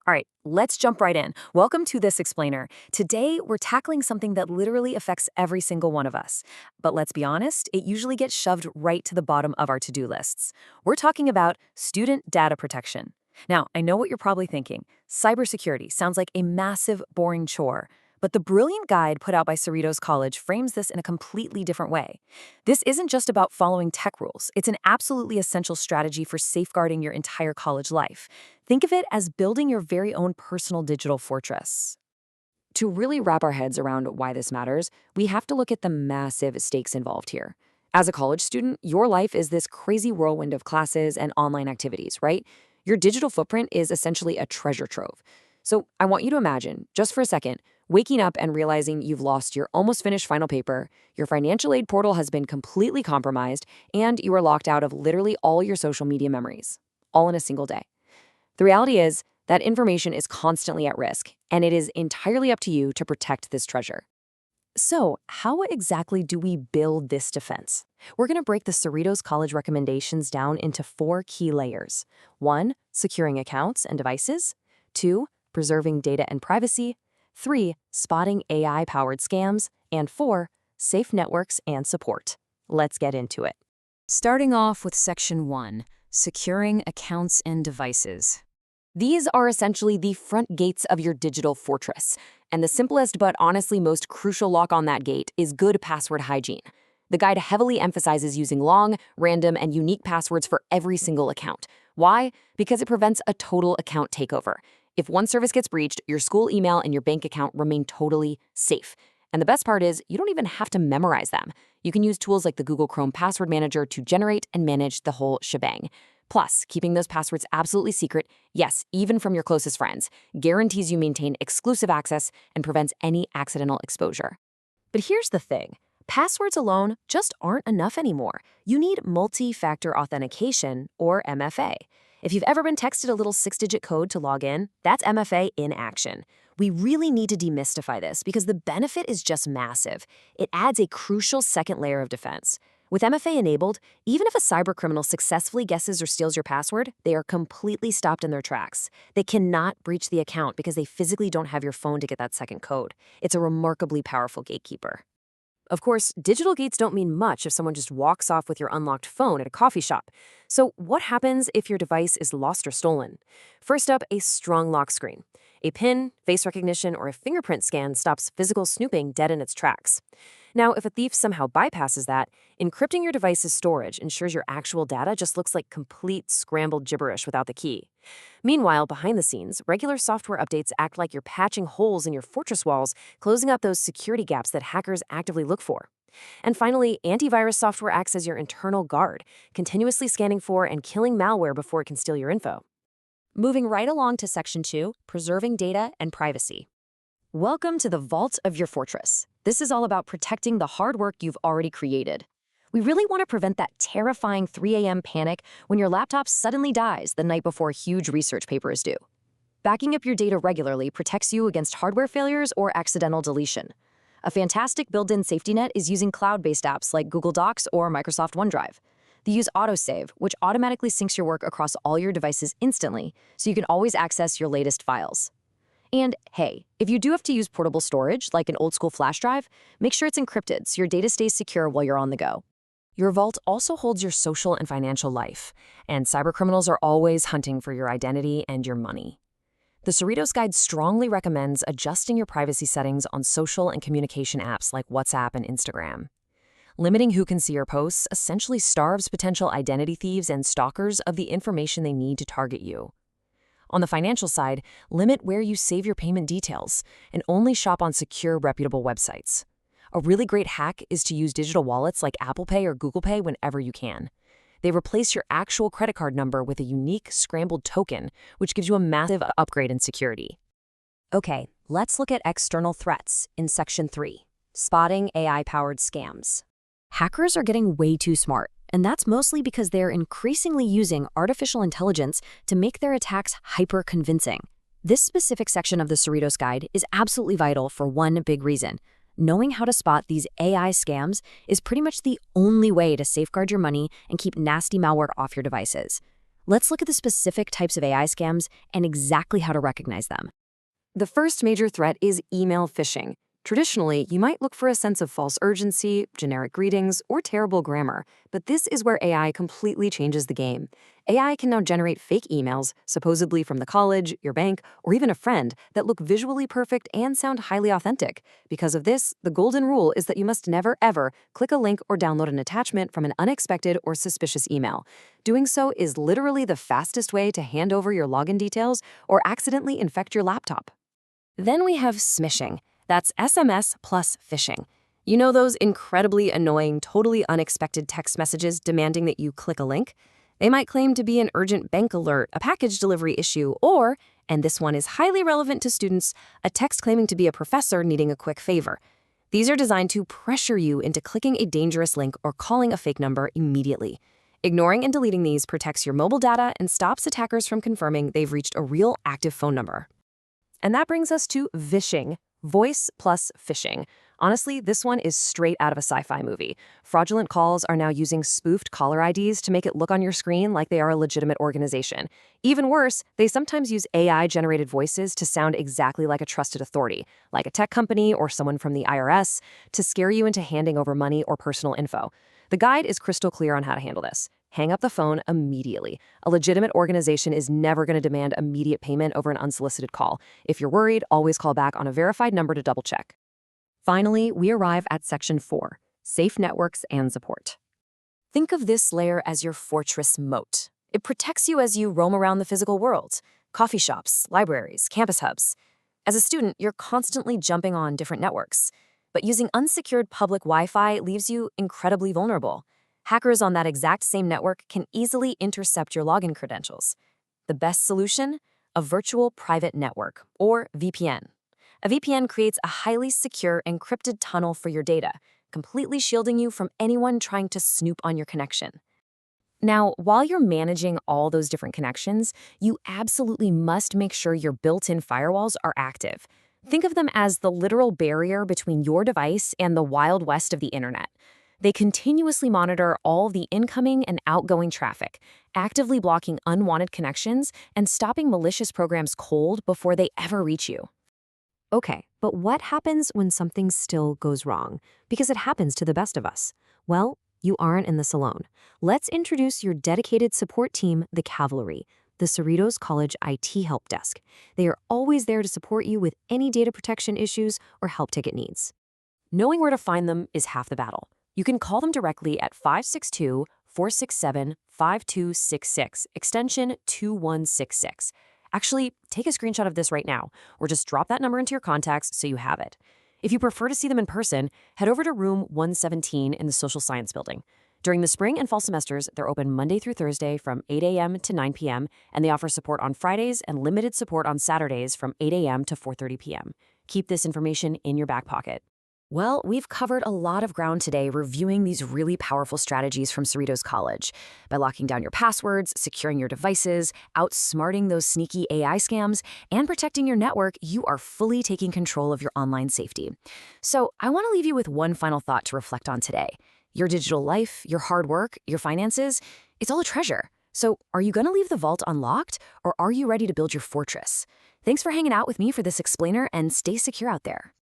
All right, let's jump right in. Welcome to This Explainer. Today, we're tackling something that literally affects every single one of us. But let's be honest, it usually gets shoved right to the bottom of our to-do lists. We're talking about student data protection. Now, I know what you're probably thinking. Cybersecurity sounds like a massive, boring chore. But the brilliant guide put out by Cerritos College frames this in a completely different way. This isn't just about following tech rules. It's an absolutely essential strategy for safeguarding your entire college life. Think of it as building your very own personal digital fortress. To really wrap our heads around why this matters, we have to look at the massive stakes involved here. As a college student, your life is this crazy whirlwind of classes and online activities, right? Your digital footprint is essentially a treasure trove. So I want you to imagine, just for a second, waking up and realizing you've lost your almost finished final paper, your financial aid portal has been completely compromised, and you are locked out of literally all your social media memories, all in a single day. The reality is that information is constantly at risk, and it is entirely up to you to protect this treasure. So, how exactly do we build this defense? We're going to break the Cerritos College recommendations down into 4 key layers. 1. Securing accounts and devices. 2. Preserving data and privacy. 3. Spotting AI-powered scams. And 4. Safe networks and support. Let's get into it. Starting off with Section 1, Securing accounts and devices. These are essentially the front gates of your digital fortress, and the simplest but honestly most crucial lock on that gate is good password hygiene. The guide heavily emphasizes using long, random, and unique passwords for every single account. Why? Because it prevents a total account takeover. If one service gets breached, your school email and your bank account remain totally safe. And the best part is, you don't even have to memorize them. You can use tools like the Google Chrome Password Manager to generate and manage the whole shebang. Plus, keeping those passwords absolutely secret, yes, even from your closest friends, guarantees you maintain exclusive access and prevents any accidental exposure. But here's the thing. Passwords alone just aren't enough anymore. You need multi-factor authentication, or MFA. If you've ever been texted a little 6-digit code to log in, that's MFA in action. We really need to demystify this because the benefit is just massive. It adds a crucial second layer of defense. With MFA enabled, even if a cybercriminal successfully guesses or steals your password, they are completely stopped in their tracks. They cannot breach the account because they physically don't have your phone to get that second code. It's a remarkably powerful gatekeeper. Of course, digital gates don't mean much if someone just walks off with your unlocked phone at a coffee shop. So what happens if your device is lost or stolen? First up, a strong lock screen. A PIN, face recognition, or a fingerprint scan stops physical snooping dead in its tracks. Now, if a thief somehow bypasses that, encrypting your device's storage ensures your actual data just looks like complete scrambled gibberish without the key. Meanwhile, behind the scenes, regular software updates act like you're patching holes in your fortress walls, closing up those security gaps that hackers actively look for. And finally, antivirus software acts as your internal guard, continuously scanning for and killing malware before it can steal your info. Moving right along to Section 2, Preserving Data and Privacy. Welcome to the vault of your fortress. This is all about protecting the hard work you've already created. We really want to prevent that terrifying 3 a.m. panic when your laptop suddenly dies the night before a huge research paper is due. Backing up your data regularly protects you against hardware failures or accidental deletion. A fantastic built-in safety net is using cloud-based apps like Google Docs or Microsoft OneDrive. They use autosave, which automatically syncs your work across all your devices instantly, so you can always access your latest files. And hey, if you do have to use portable storage, like an old-school flash drive, make sure it's encrypted so your data stays secure while you're on the go. Your vault also holds your social and financial life, and cybercriminals are always hunting for your identity and your money. The Cerritos Guide strongly recommends adjusting your privacy settings on social and communication apps like WhatsApp and Instagram. Limiting who can see your posts essentially starves potential identity thieves and stalkers of the information they need to target you. On the financial side, limit where you save your payment details and only shop on secure, reputable websites. A really great hack is to use digital wallets like Apple Pay or Google Pay whenever you can. They replace your actual credit card number with a unique scrambled token, which gives you a massive upgrade in security. Okay, let's look at external threats in Section 3, Spotting AI-powered scams. Hackers are getting way too smart, and that's mostly because they're increasingly using artificial intelligence to make their attacks hyper-convincing. This specific section of the Cerritos Guide is absolutely vital for one big reason. Knowing how to spot these AI scams is pretty much the only way to safeguard your money and keep nasty malware off your devices. Let's look at the specific types of AI scams and exactly how to recognize them. The first major threat is email phishing. Traditionally, you might look for a sense of false urgency, generic greetings, or terrible grammar, but this is where AI completely changes the game. AI can now generate fake emails, supposedly from the college, your bank, or even a friend, that look visually perfect and sound highly authentic. Because of this, the golden rule is that you must never, ever click a link or download an attachment from an unexpected or suspicious email. Doing so is literally the fastest way to hand over your login details or accidentally infect your laptop. Then we have smishing. That's SMS plus phishing. You know those incredibly annoying, totally unexpected text messages demanding that you click a link? They might claim to be an urgent bank alert, a package delivery issue, or, and this one is highly relevant to students, a text claiming to be a professor needing a quick favor. These are designed to pressure you into clicking a dangerous link or calling a fake number immediately. Ignoring and deleting these protects your mobile data and stops attackers from confirming they've reached a real active phone number. And that brings us to vishing, voice plus phishing. Honestly, this one is straight out of a sci-fi movie. Fraudulent calls are now using spoofed caller IDs to make it look on your screen like they are a legitimate organization. Even worse, they sometimes use AI-generated voices to sound exactly like a trusted authority, like a tech company or someone from the IRS, to scare you into handing over money or personal info. The guide is crystal clear on how to handle this. Hang up the phone immediately. A legitimate organization is never going to demand immediate payment over an unsolicited call. If you're worried, always call back on a verified number to double check. Finally, we arrive at Section 4, Safe Networks and Support. Think of this layer as your fortress moat. It protects you as you roam around the physical world, coffee shops, libraries, campus hubs. As a student, you're constantly jumping on different networks, but using unsecured public Wi-Fi leaves you incredibly vulnerable. Hackers on that exact same network can easily intercept your login credentials. The best solution? A virtual private network, or VPN. A VPN creates a highly secure encrypted tunnel for your data, completely shielding you from anyone trying to snoop on your connection. Now, while you're managing all those different connections, you absolutely must make sure your built-in firewalls are active. Think of them as the literal barrier between your device and the wild west of the internet. They continuously monitor all the incoming and outgoing traffic, actively blocking unwanted connections and stopping malicious programs cold before they ever reach you. Okay, but what happens when something still goes wrong? Because it happens to the best of us. Well, you aren't in this alone. Let's introduce your dedicated support team, the Cavalry, the Cerritos College IT Help Desk. They are always there to support you with any data protection issues or help ticket needs. Knowing where to find them is half the battle. You can call them directly at 562-467-5266, extension 2166. Actually, take a screenshot of this right now, or just drop that number into your contacts so you have it. If you prefer to see them in person, head over to room 117 in the Social Science Building. During the spring and fall semesters, they're open Monday through Thursday from 8 a.m. to 9 p.m., and they offer support on Fridays and limited support on Saturdays from 8 a.m. to 4:30 p.m. Keep this information in your back pocket. Well, we've covered a lot of ground today reviewing these really powerful strategies from Cerritos College. By locking down your passwords, securing your devices, outsmarting those sneaky AI scams, and protecting your network, you are fully taking control of your online safety. So I want to leave you with one final thought to reflect on today. Your digital life, your hard work, your finances, it's all a treasure. So are you going to leave the vault unlocked, or are you ready to build your fortress? Thanks for hanging out with me for this explainer, and stay secure out there.